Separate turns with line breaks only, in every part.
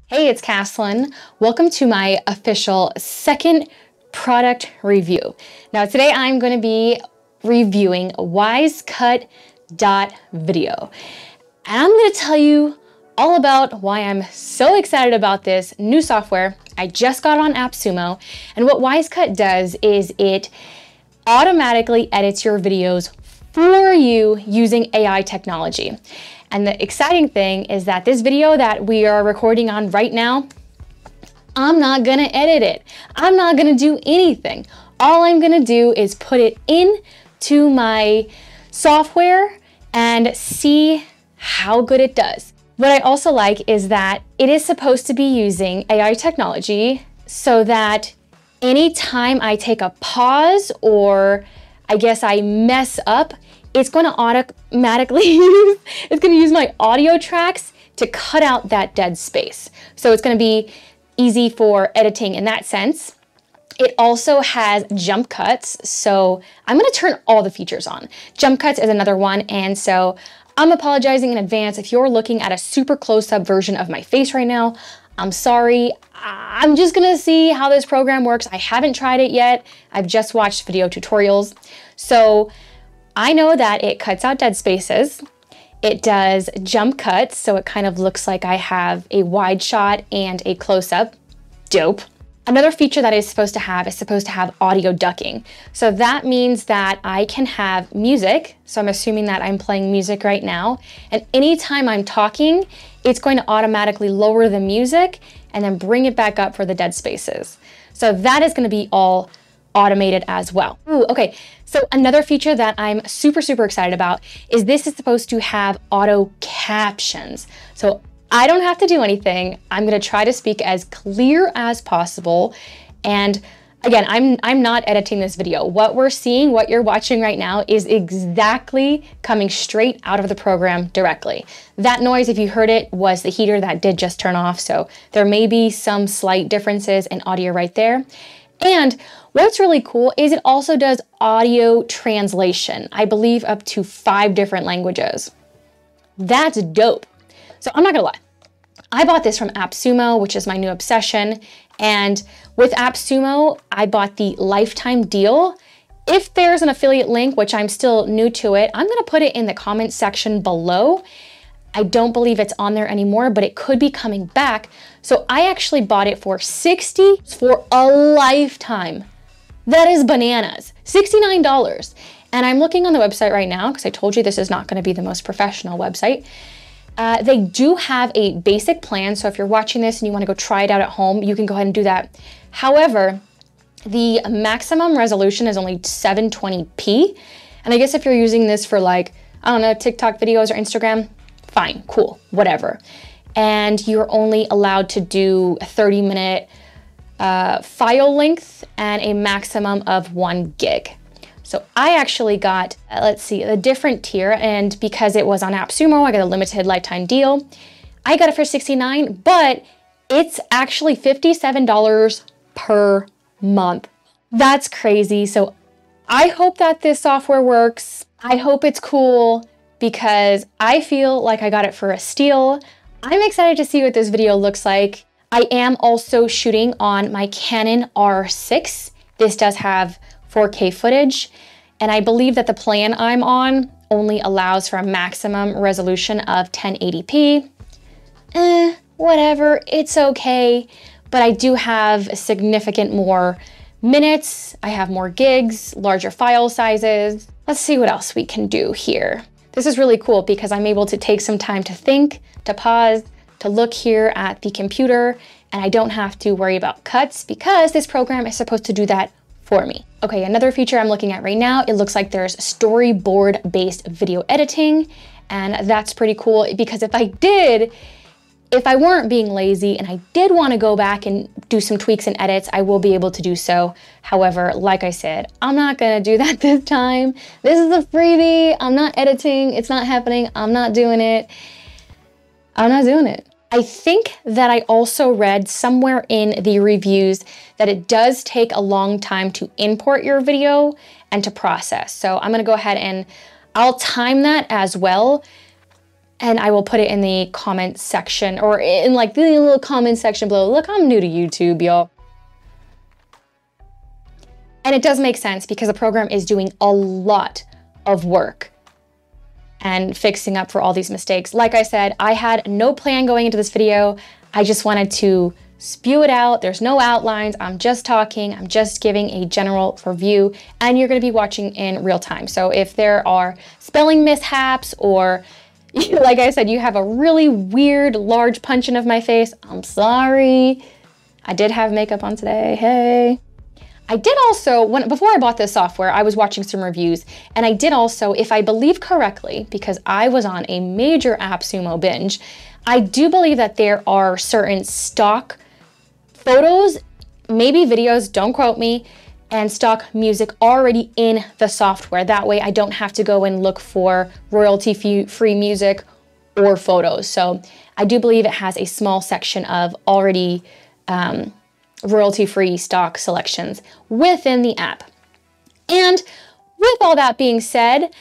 Hey, it's Caslin. Welcome to my official second product review. Now today I'm going to be reviewing Wisecut.video. And I'm going to tell you all about why I'm so excited about this new software. I just got it on AppSumo, and what Wisecut does is it automatically edits your videos for you using AI technology. And the exciting thing is that this video that we are recording on right now, I'm not gonna edit it. I'm not gonna do anything. All I'm gonna do is put it into my software and see how good it does. What I also like is that it is supposed to be using AI technology so that anytime I take a pause or I guess I mess up, it's going to automatically use my audio tracks to cut out that dead space. So it's going to be easy for editing in that sense. It also has jump cuts. So I'm going to turn all the features on. Jump cuts is another one. And so I'm apologizing in advance if you're looking at a super close-up version of my face right now. I'm sorry. I'm just going to see how this program works. I haven't tried it yet. I've just watched video tutorials. So I know that it cuts out dead spaces. It does jump cuts, so it kind of looks like I have a wide shot and a close-up. Dope. Another feature that it's supposed to have is audio ducking. So that means that I can have music. So I'm assuming that I'm playing music right now. And anytime I'm talking, it's going to automatically lower the music and then bring it back up for the dead spaces. So that is going to be all automated as well. Ooh, okay, so another feature that I'm super excited about is this is supposed to have auto captions. So I don't have to do anything. I'm gonna try to speak as clear as possible. And again, I'm not editing this video. What we're seeing, what you're watching right now is exactly coming straight out of the program directly. That noise, if you heard it, was the heater that did just turn off. So there may be some slight differences in audio right there. And what's really cool is it also does audio translation, I believe up to 5 different languages. That's dope. So I'm not gonna lie. I bought this from AppSumo, which is my new obsession. And with AppSumo, I bought the lifetime deal. If there's an affiliate link, which I'm still new to it, I'm gonna put it in the comment section below. I don't believe it's on there anymore, but it could be coming back. So I actually bought it for $60 for a lifetime. That is bananas, $69. And I'm looking on the website right now because I told you this is not going to be the most professional website. They do have a basic plan. So if you're watching this and you want to go try it out at home, you can go ahead and do that. However, the maximum resolution is only 720p. And I guess if you're using this for like, I don't know, TikTok videos or Instagram, fine, cool, whatever. And you're only allowed to do a 30-minute file length and a maximum of 1 gig. So I actually got, let's see, a different tier, and because it was on AppSumo, I got a limited lifetime deal. I got it for $69, but it's actually $57 per month. That's crazy. So I hope that this software works. I hope it's cool because I feel like I got it for a steal. I'm excited to see what this video looks like. I am also shooting on my Canon R6. This does have 4K footage, and I believe that the plan I'm on only allows for a maximum resolution of 1080p. Whatever, it's okay, but I do have significant more minutes. I have more gigs, larger file sizes. Let's see what else we can do here. This is really cool because I'm able to take some time to think, to pause, to look here at the computer, and I don't have to worry about cuts because this program is supposed to do that for me. Okay, another feature I'm looking at right now, it looks like there's storyboard-based video editing, and that's pretty cool because if I weren't being lazy and I did want to go back and do some tweaks and edits, I will be able to do so. However, like I said, I'm not gonna do that this time. This is a freebie. I'm not editing. It's not happening. I'm not doing it. I'm not doing it. I think that I also read somewhere in the reviews that it does take a long time to import your video and to process. So I'm gonna go ahead and I'll time that as well. and I will put it in the comment section or in like the little comment section below. Look, I'm new to YouTube, y'all. And it does make sense because the program is doing a lot of work and fixing up for all these mistakes. Like I said, I had no plan going into this video. I just wanted to spew it out. There's no outlines. I'm just talking. I'm just giving a general review, and you're going to be watching in real time. So if there are spelling mishaps or, like I said, you have a really weird large punch-in of my face, I'm sorry. I did have makeup on today. Hey. I did also, before I bought this software, I was watching some reviews, and I did also, if I believe correctly, because I was on a major AppSumo binge, I do believe that there are certain stock photos, maybe videos, don't quote me, and stock music already in the software. That way I don't have to go and look for royalty-free music or photos. So I do believe it has a small section of already royalty-free stock selections within the app. And with all that being said,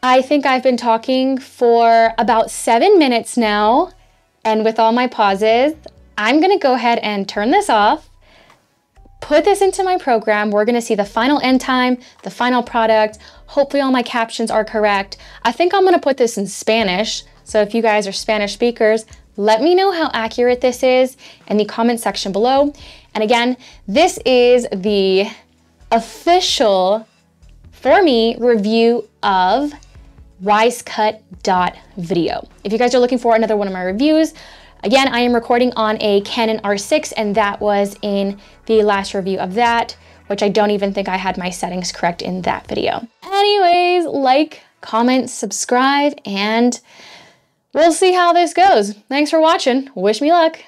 I think I've been talking for about 7 minutes now, and with all my pauses, I'm gonna go ahead and turn this off, put this into my program. We're gonna see the final end time, the final product. Hopefully all my captions are correct. I think I'm gonna put this in Spanish, so if you guys are Spanish speakers, let me know how accurate this is in the comment section below. And again, this is the official, for me, review of Wisecut.video. If you guys are looking for another one of my reviews, again, I am recording on a Canon R6, and that was in the last review of that, which I don't even think I had my settings correct in that video. Anyways, like, comment, subscribe, and we'll see how this goes. Thanks for watching. Wish me luck.